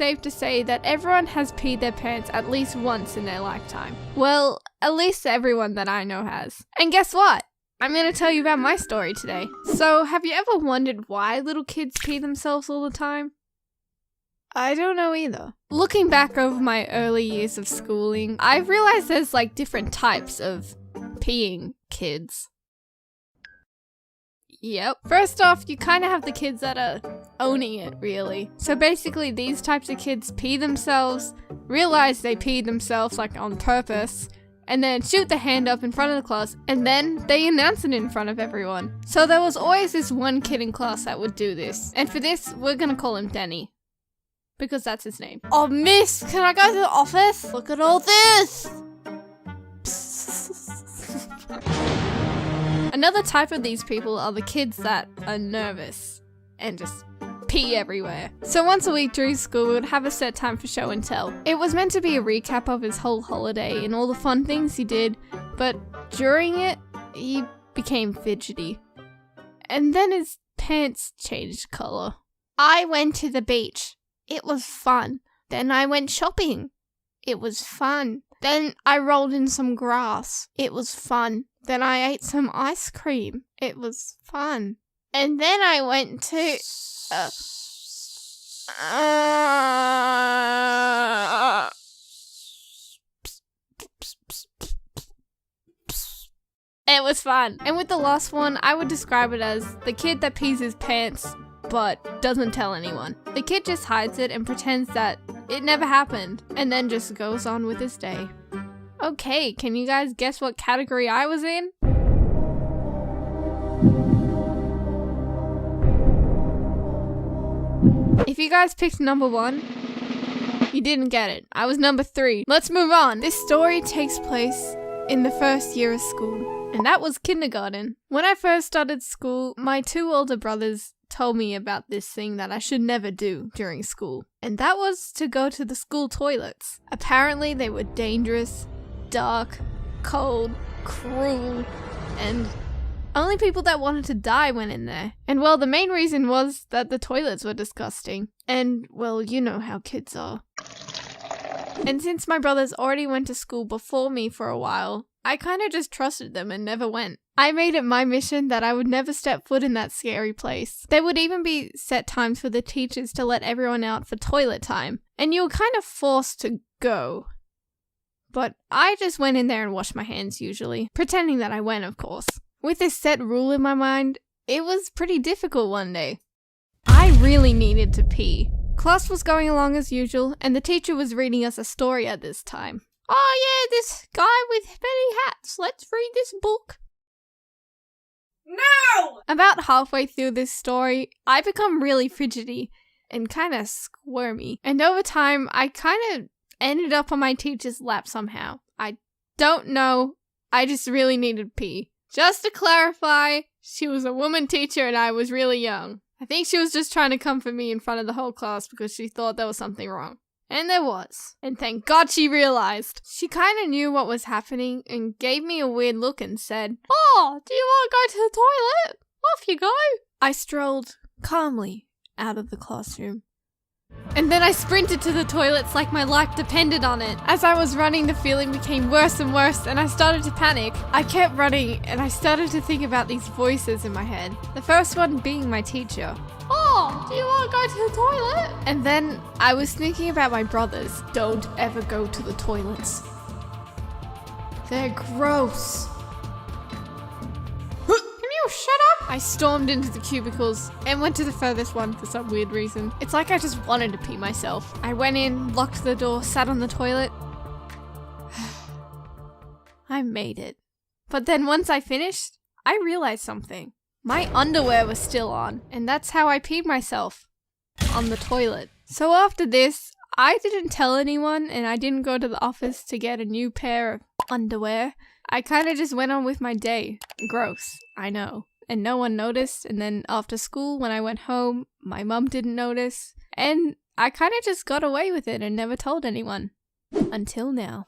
safe to say that everyone has peed their pants at least once in their lifetime. Well, at least everyone that I know has. And guess what? I'm going to tell you about my story today. So, have you ever wondered why little kids pee themselves all the time? I don't know either. Looking back over my early years of schooling, I've realized there's like different types of peeing kids. Yep. First off, you kind of have the kids that are owning it, really. So basically, these types of kids pee themselves, realize they peed themselves like on purpose, and then shoot the hand up in front of the class, and then they announce it in front of everyone. So there was always this one kid in class that would do this. And for this, we're gonna call him Denny. Because that's his name. Oh, miss, can I go to the office? Look at all this! Another type of these people are the kids that are nervous and just pee everywhere. So once a week during school, we would have a set time for show and tell. It was meant to be a recap of his whole holiday and all the fun things he did, but during it, he became fidgety. And then his pants changed color. I went to the beach. It was fun. Then I went shopping. It was fun. Then I rolled in some grass. It was fun. Then I ate some ice cream. It was fun. And then I went to... It was fun. And with the last one, I would describe it as the kid that pees his pants but doesn't tell anyone. The kid just hides it and pretends that it never happened and then just goes on with his day. Okay, can you guys guess what category I was in? If you guys picked number 1, you didn't get it. I was number 3. Let's move on. This story takes place in the first year of school, and that was kindergarten. When I first started school, my 2 older brothers told me about this thing that I should never do during school, and that was to go to the school toilets. Apparently they were dangerous, dark, cold, cruel, and only people that wanted to die went in there. And well, the main reason was that the toilets were disgusting. And well, you know how kids are. And since my brothers already went to school before me for a while, I kind of just trusted them and never went. I made it my mission that I would never step foot in that scary place. There would even be set times for the teachers to let everyone out for toilet time, and you were kind of forced to go. But I just went in there and washed my hands usually, pretending that I went, of course. With this set rule in my mind, it was pretty difficult one day. I really needed to pee. Class was going along as usual, and the teacher was reading us a story at this time. Oh yeah, this guy with many hats. Let's read this book. No! About halfway through this story, I become really fidgety and kind of squirmy. And over time, I kind of ended up on my teacher's lap somehow. I don't know. I just really needed to pee. Just to clarify, she was a woman teacher and I was really young. I think she was just trying to comfort me in front of the whole class because she thought there was something wrong. And there was. And thank God she realized. She kind of knew what was happening and gave me a weird look and said, "Oh, do you want to go to the toilet? Off you go." I strolled calmly out of the classroom. And then I sprinted to the toilets like my life depended on it. As I was running, the feeling became worse and worse and I started to panic. I kept running and I started to think about these voices in my head. The first one being my teacher. "Oh, do you want to go to the toilet?" And then I was thinking about my brothers. Don't ever go to the toilets. They're gross. Shut up! I stormed into the cubicles and went to the furthest one for some weird reason. It's like I just wanted to pee myself. I went in, locked the door, sat on the toilet. I made it. But then once I finished, I realized something. My underwear was still on, and that's how I peed myself. On the toilet. So after this, I didn't tell anyone and I didn't go to the office to get a new pair of underwear. I kind of just went on with my day. Gross, I know. And no one noticed, and then after school, when I went home, my mum didn't notice, and I kind of just got away with it and never told anyone. Until now.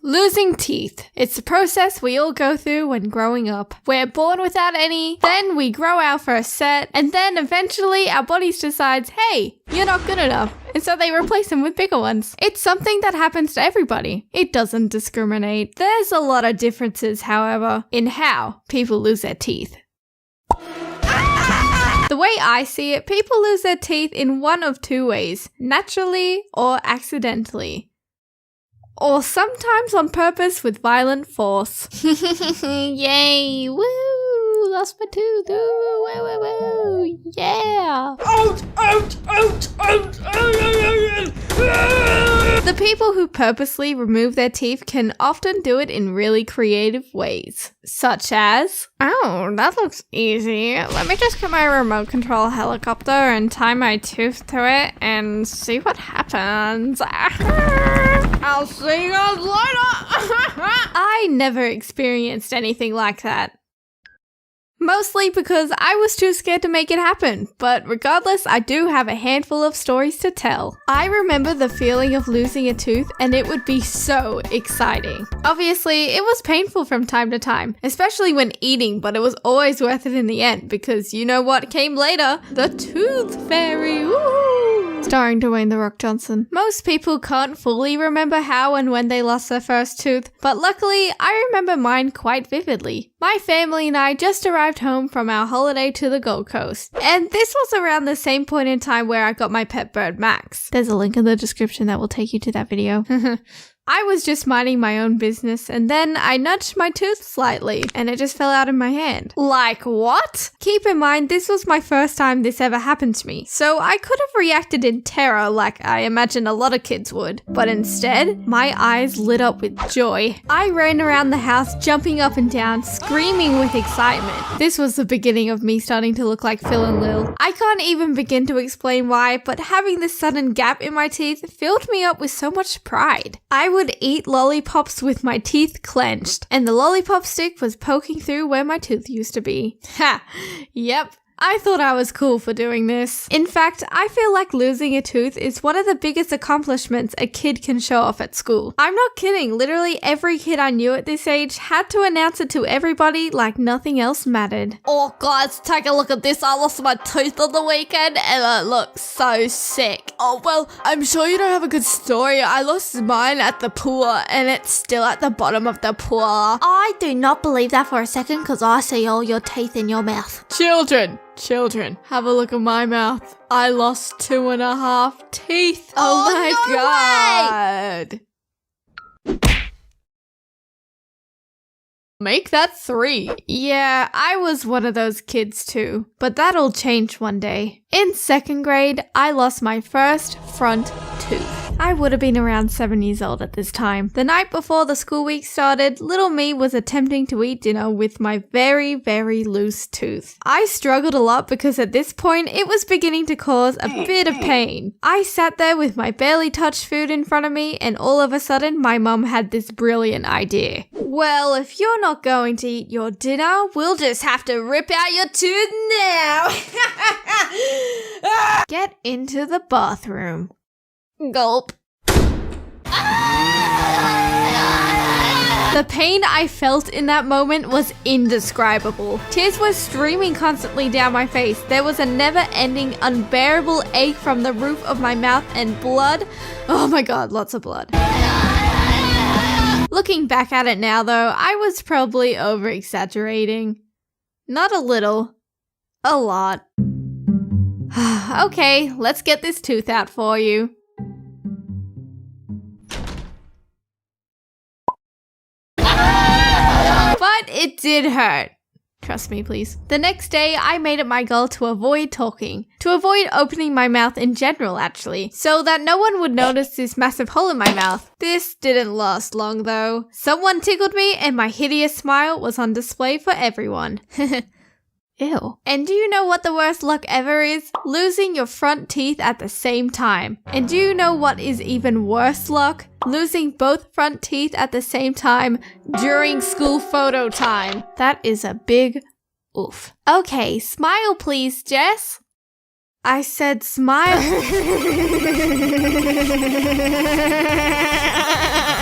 Losing teeth. It's a process we all go through when growing up. We're born without any, then we grow our first set, and then eventually our bodies decides, hey, you're not good enough, and so they replace them with bigger ones. It's something that happens to everybody. It doesn't discriminate. There's a lot of differences, however, in how people lose their teeth. The way I see it, people lose their teeth in one of two ways, naturally or accidentally. Or sometimes on purpose with violent force. Yay, woo, lost my tooth, woo, woo, woo, woo, yeah. Out, out, out, out, out. The people who purposely remove their teeth can often do it in really creative ways, such as, oh, that looks easy. Let me just get my remote control helicopter and tie my tooth to it and see what happens. I'll see you guys later. I never experienced anything like that. Mostly because I was too scared to make it happen, but regardless, I do have a handful of stories to tell. I remember the feeling of losing a tooth, and it would be so exciting. Obviously, it was painful from time to time, especially when eating, but it was always worth it in the end, because you know what came later? The Tooth Fairy, woo! Starring Dwayne "The Rock" Johnson. Most people can't fully remember how and when they lost their first tooth, but luckily, I remember mine quite vividly. My family and I just arrived home from our holiday to the Gold Coast, and this was around the same point in time where I got my pet bird Max. There's a link in the description that will take you to that video. I was just minding my own business, and then I nudged my tooth slightly, and it just fell out of my hand. Like, what? Keep in mind, this was my first time this ever happened to me, so I could have reacted in terror like I imagine a lot of kids would. But instead, my eyes lit up with joy. I ran around the house, jumping up and down, screaming with excitement. This was the beginning of me starting to look like Phil and Lil. I can't even begin to explain why, but having this sudden gap in my teeth filled me up with so much pride. I would eat lollipops with my teeth clenched, and the lollipop stick was poking through where my tooth used to be. Ha! Yep. I thought I was cool for doing this. In fact, I feel like losing a tooth is one of the biggest accomplishments a kid can show off at school. I'm not kidding, literally every kid I knew at this age had to announce it to everybody like nothing else mattered. Oh guys, take a look at this, I lost my tooth on the weekend and it looks so sick. Oh well, I'm sure you don't have a good story. I lost mine at the pool and it's still at the bottom of the pool. I do not believe that for a second because I see all your teeth in your mouth. Children, have a look at my mouth. I lost 2.5 teeth. Oh my god. Make that 3. Yeah, I was one of those kids too, but that'll change one day. In 2nd grade, I lost my first front tooth. I would have been around 7 years old at this time. The night before the school week started, little me was attempting to eat dinner with my very, very loose tooth. I struggled a lot because at this point, it was beginning to cause a bit of pain. I sat there with my barely touched food in front of me, and all of a sudden, my mum had this brilliant idea. Well, if you're not going to eat your dinner, we'll just have to rip out your tooth now. Get into the bathroom. Gulp. The pain I felt in that moment was indescribable. Tears were streaming constantly down my face. There was a never-ending, unbearable ache from the roof of my mouth and blood. Oh my god, lots of blood. Looking back at it now though, I was probably over-exaggerating. Not a little. A lot. Okay, let's get this tooth out for you. But it did hurt. Trust me, please. The next day, I made it my goal to avoid talking. To avoid opening my mouth in general, actually. So that no one would notice this massive hole in my mouth. This didn't last long, though. Someone tickled me, and my hideous smile was on display for everyone. Ew. And do you know what the worst luck ever is? Losing your front teeth at the same time. And do you know what is even worse luck? Losing both front teeth at the same time during school photo time. That is a big oof. Okay, smile please, Jess. I said smile.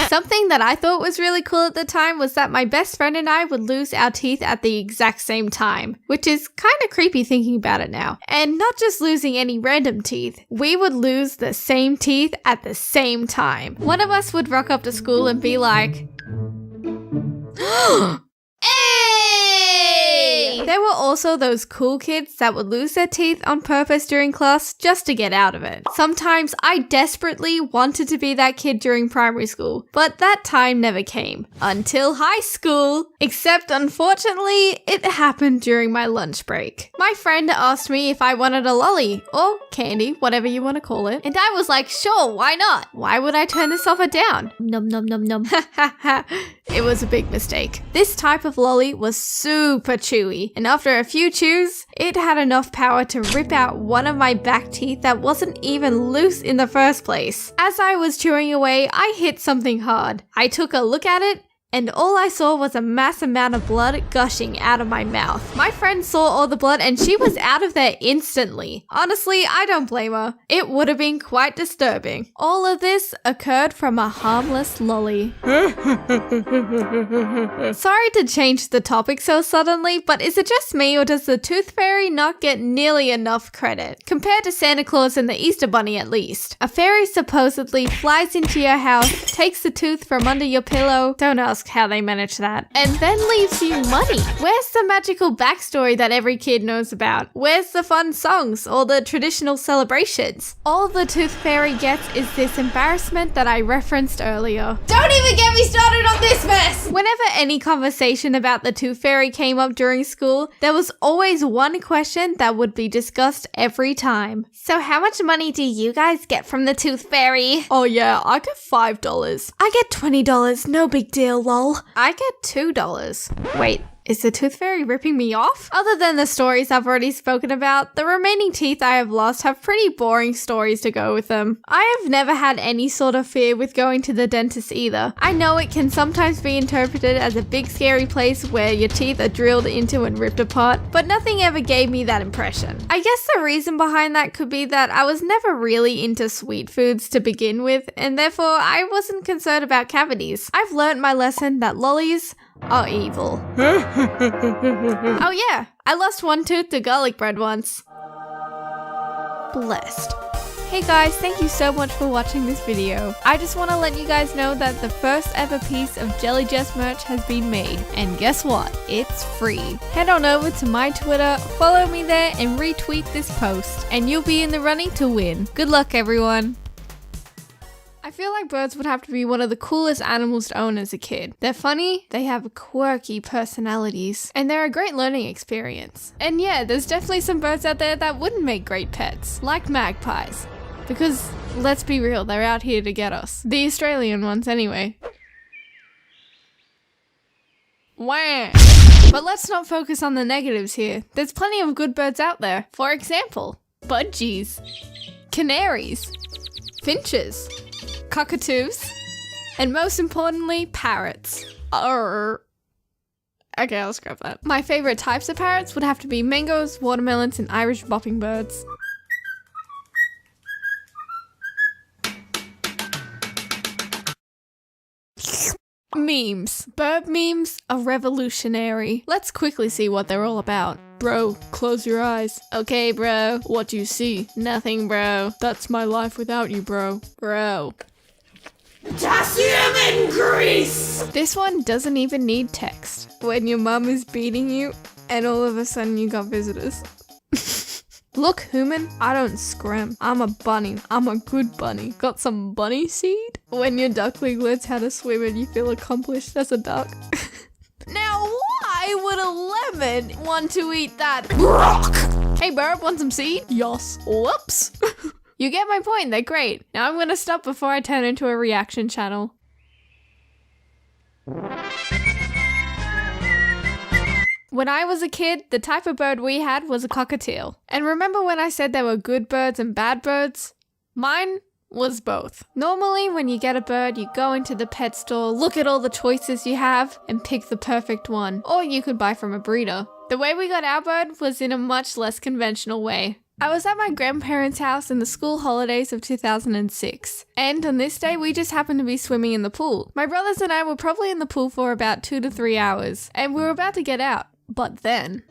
Something that I thought was really cool at the time was that my best friend and I would lose our teeth at the exact same time, which is kind of creepy thinking about it now. And not just losing any random teeth, we would lose the same teeth at the same time. One of us would rock up to school and be like, Hey! There were also those cool kids that would lose their teeth on purpose during class just to get out of it. Sometimes I desperately wanted to be that kid during primary school, but that time never came. Until high school. Except unfortunately, it happened during my lunch break. My friend asked me if I wanted a lolly, or candy, whatever you want to call it, and I was like, sure, why not? Why would I turn this offer down? Num num num num. It was a big mistake. This type of lolly was super chewy, and after a few chews, it had enough power to rip out one of my back teeth that wasn't even loose in the first place. As I was chewing away, I hit something hard. I took a look at it, and all I saw was a mass amount of blood gushing out of my mouth. My friend saw all the blood and she was out of there instantly. Honestly, I don't blame her. It would have been quite disturbing. All of this occurred from a harmless lolly. Sorry to change the topic so suddenly, but is it just me or does the Tooth Fairy not get nearly enough credit? Compared to Santa Claus and the Easter Bunny at least. A fairy supposedly flies into your house, takes the tooth from under your pillow, don't ask how they manage that, and then leaves you money. Where's the magical backstory that every kid knows about? Where's the fun songs or the traditional celebrations? All the Tooth Fairy gets is this embarrassment that I referenced earlier. Don't even get me started on this mess! Whenever any conversation about the Tooth Fairy came up during school, there was always one question that would be discussed every time. So how much money do you guys get from the Tooth Fairy? Oh yeah, I get $5. I get $20, no big deal, lol. I get $2. Wait, is the Tooth Fairy ripping me off? Other than the stories I've already spoken about, the remaining teeth I have lost have pretty boring stories to go with them. I have never had any sort of fear with going to the dentist either. I know it can sometimes be interpreted as a big scary place where your teeth are drilled into and ripped apart, but nothing ever gave me that impression. I guess the reason behind that could be that I was never really into sweet foods to begin with, and therefore I wasn't concerned about cavities. I've learned my lesson that lollies are evil. Oh yeah, I lost one tooth to garlic bread once. Blessed. Hey guys, thank you so much for watching this video. I just want to let you guys know that the first ever piece of Jelly Jess merch has been made. And guess what? It's free. Head on over to my Twitter, follow me there and retweet this post. And you'll be in the running to win. Good luck everyone. I feel like birds would have to be one of the coolest animals to own as a kid. They're funny, they have quirky personalities, and they're a great learning experience. And yeah, there's definitely some birds out there that wouldn't make great pets, like magpies. Because, let's be real, they're out here to get us. The Australian ones anyway. Wah! But let's not focus on the negatives here. There's plenty of good birds out there. For example, budgies, canaries, finches, cockatoos, and most importantly, parrots. Okay, I'll scrap that. My favorite types of parrots would have to be mangoes, watermelons, and Irish bopping birds. Memes. Birb memes are revolutionary. Let's quickly see what they're all about. Bro, close your eyes. Okay, bro. What do you see? Nothing, bro. That's my life without you, bro. Bro. Potassium and grease! This one doesn't even need text. When your mum is beating you and all of a sudden you got visitors. Look, human, I don't scram. I'm a bunny. I'm a good bunny. Got some bunny seed? When your duckling learns how to swim and you feel accomplished as a duck. Now, why would a lemon want to eat that? Brock! Hey, Birb, want some seed? Yes. Whoops. You get my point, they're great. Now I'm gonna stop before I turn into a reaction channel. When I was a kid, the type of bird we had was a cockatiel. And remember when I said there were good birds and bad birds? Mine was both. Normally, when you get a bird, you go into the pet store, look at all the choices you have, and pick the perfect one. Or you could buy from a breeder. The way we got our bird was in a much less conventional way. I was at my grandparents' house in the school holidays of 2006, and on this day we just happened to be swimming in the pool. My brothers and I were probably in the pool for about 2 to 3 hours, and we were about to get out, but then...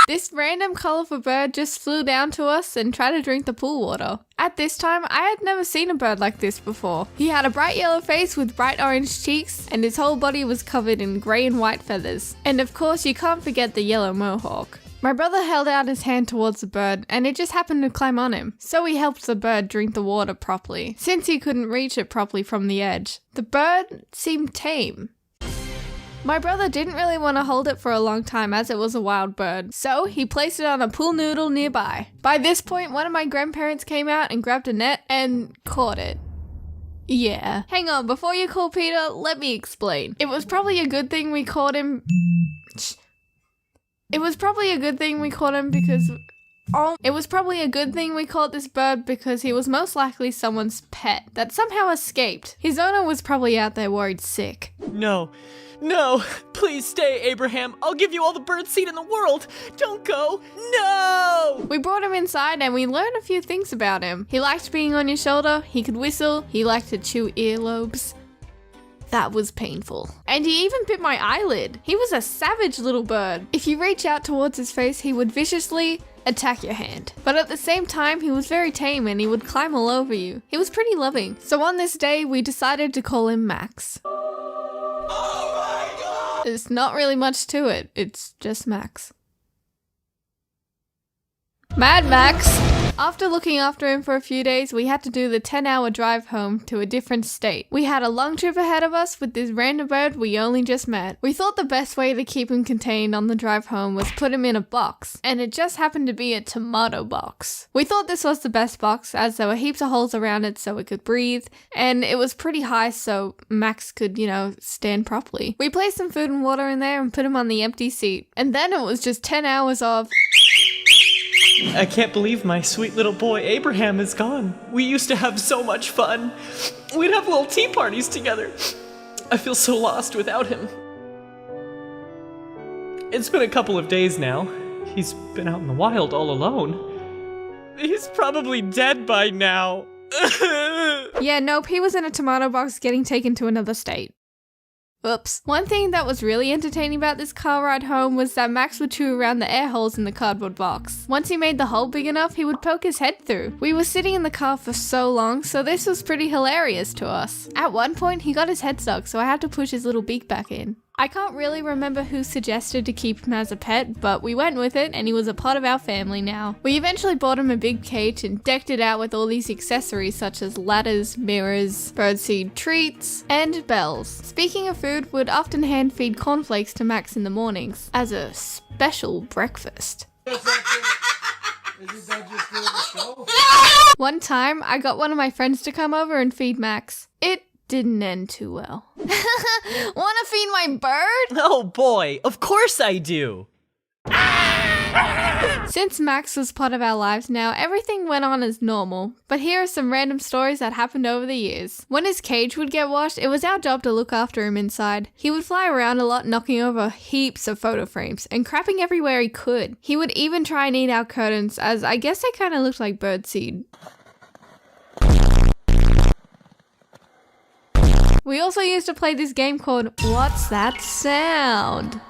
This random colourful bird just flew down to us and tried to drink the pool water. At this time, I had never seen a bird like this before. He had a bright yellow face with bright orange cheeks, and his whole body was covered in grey and white feathers. And of course, you can't forget the yellow mohawk. My brother held out his hand towards the bird, and it just happened to climb on him. So he helped the bird drink the water properly, since he couldn't reach it properly from the edge. The bird seemed tame. My brother didn't really want to hold it for a long time as it was a wild bird, so he placed it on a pool noodle nearby. By this point, one of my grandparents came out and grabbed a net and caught it. Yeah. Hang on, before you call Peter, let me explain. It was probably a good thing we caught him... It was probably a good thing we caught him because... It was probably a good thing we caught this bird because he was most likely someone's pet that somehow escaped. His owner was probably out there worried sick. No, please stay, Abraham. I'll give you all the birdseed in the world. Don't go. No! We brought him inside and we learned a few things about him. He liked being on your shoulder, he could whistle, he liked to chew earlobes. That was painful. And he even bit my eyelid. He was a savage little bird. If you reach out towards his face, he would viciously attack your hand. But at the same time, he was very tame and he would climb all over you. He was pretty loving. So on this day, we decided to call him Max. There's not really much to it, it's just Max. Mad Max! After looking after him for a few days, we had to do the 10-hour drive home to a different state. We had a long trip ahead of us with this random bird we only just met. We thought the best way to keep him contained on the drive home was put him in a box, and it just happened to be a tomato box. We thought this was the best box as there were heaps of holes around it so it could breathe, and it was pretty high so Max could, stand properly. We placed some food and water in there and put him on the empty seat, and then it was just 10 hours of... I can't believe my sweet little boy Abraham is gone. We used to have so much fun. We'd have little tea parties together. I feel so lost without him. It's been a couple of days now. He's been out in the wild all alone. He's probably dead by now. Yeah, nope, he was in a tomato box getting taken to another state. Oops. One thing that was really entertaining about this car ride home was that Max would chew around the air holes in the cardboard box. Once he made the hole big enough, he would poke his head through. We were sitting in the car for so long, so this was pretty hilarious to us. At one point, he got his head stuck, so I had to push his little beak back in. I can't really remember who suggested to keep him as a pet, but we went with it and he was a part of our family now. We eventually bought him a big cage and decked it out with all these accessories such as ladders, mirrors, birdseed treats, and bells. Speaking of food, we'd often hand feed cornflakes to Max in the mornings as a special breakfast. One time, I got one of my friends to come over and feed Max. It didn't end too well. Wanna feed my bird? Oh boy, of course I do. Since Max was part of our lives now, everything went on as normal. But here are some random stories that happened over the years. When his cage would get washed, it was our job to look after him inside. He would fly around a lot, knocking over heaps of photo frames and crapping everywhere he could. He would even try and eat our curtains, as I guess they kind of looked like birdseed. We also used to play this game called What's That Sound?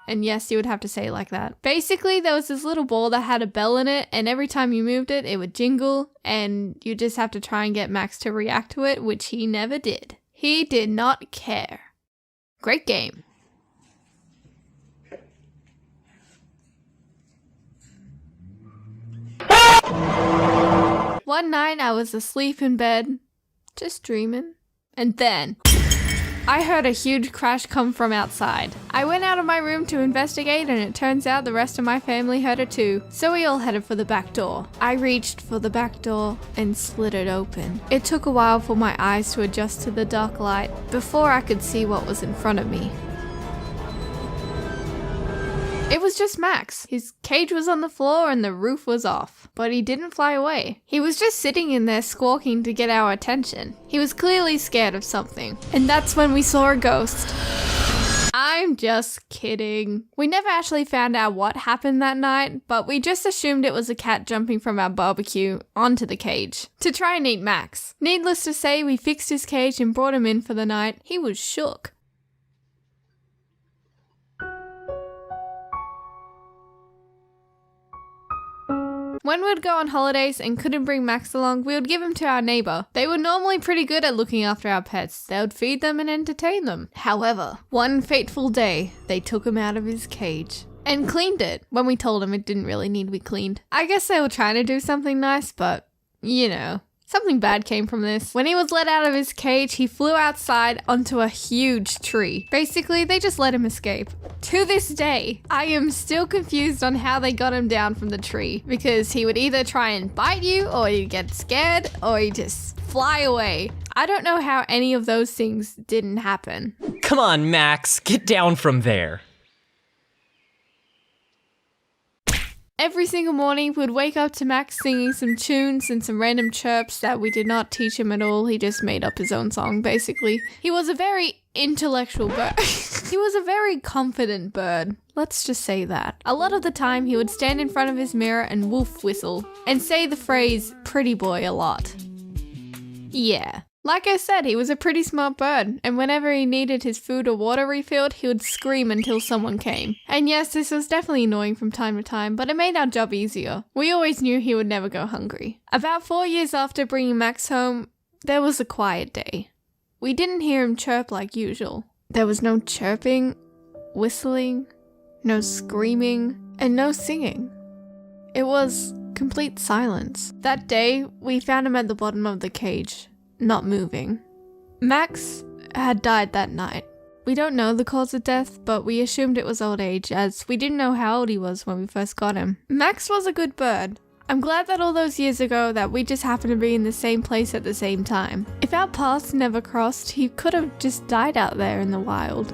And yes, you would have to say it like that. Basically, there was this little ball that had a bell in it, and every time you moved it, it would jingle, and you just have to try and get Max to react to it, which he never did. He did not care. Great game. One night, I was asleep in bed, just dreaming. And then, I heard a huge crash come from outside. I went out of my room to investigate and it turns out the rest of my family heard it too. So we all headed for the back door. I reached for the back door and slid it open. It took a while for my eyes to adjust to the dark light before I could see what was in front of me. It was just Max. His cage was on the floor and the roof was off, but he didn't fly away. He was just sitting in there squawking to get our attention. He was clearly scared of something. And that's when we saw a ghost. I I'm just kidding. We never actually found out what happened that night, but we just assumed it was a cat jumping from our barbecue onto the cage to try and eat Max. Needless to say, we fixed his cage and brought him in for the night. He was shook. When we'd go on holidays and couldn't bring Max along, we would give him to our neighbor. They were normally pretty good at looking after our pets. They would feed them and entertain them. However, one fateful day, they took him out of his cage and cleaned it when we told them it didn't really need to be cleaned. I guess they were trying to do something nice, but you know. Something bad came from this. When he was let out of his cage, he flew outside onto a huge tree. Basically, they just let him escape. To this day, I am still confused on how they got him down from the tree, because he would either try and bite you, or he'd get scared, or he'd just fly away. I don't know how any of those things didn't happen. Come on, Max, get down from there. Every single morning, we'd wake up to Max singing some tunes and some random chirps that we did not teach him at all. He just made up his own song, basically. He was a very intellectual bird. He was a very confident bird. Let's just say that. A lot of the time, he would stand in front of his mirror and wolf whistle, and say the phrase, pretty boy, a lot. Yeah. Like I said, he was a pretty smart bird, and whenever he needed his food or water refilled, he would scream until someone came. And yes, this was definitely annoying from time to time, but it made our job easier. We always knew he would never go hungry. About 4 years after bringing Max home, there was a quiet day. We didn't hear him chirp like usual. There was no chirping, whistling, no screaming, and no singing. It was complete silence. That day, we found him at the bottom of the cage, not moving. Max had died that night. We don't know the cause of death, but we assumed it was old age, as we didn't know how old he was when we first got him. Max was a good bird. I'm glad that all those years ago that we just happened to be in the same place at the same time. If our paths never crossed, he could have just died out there in the wild.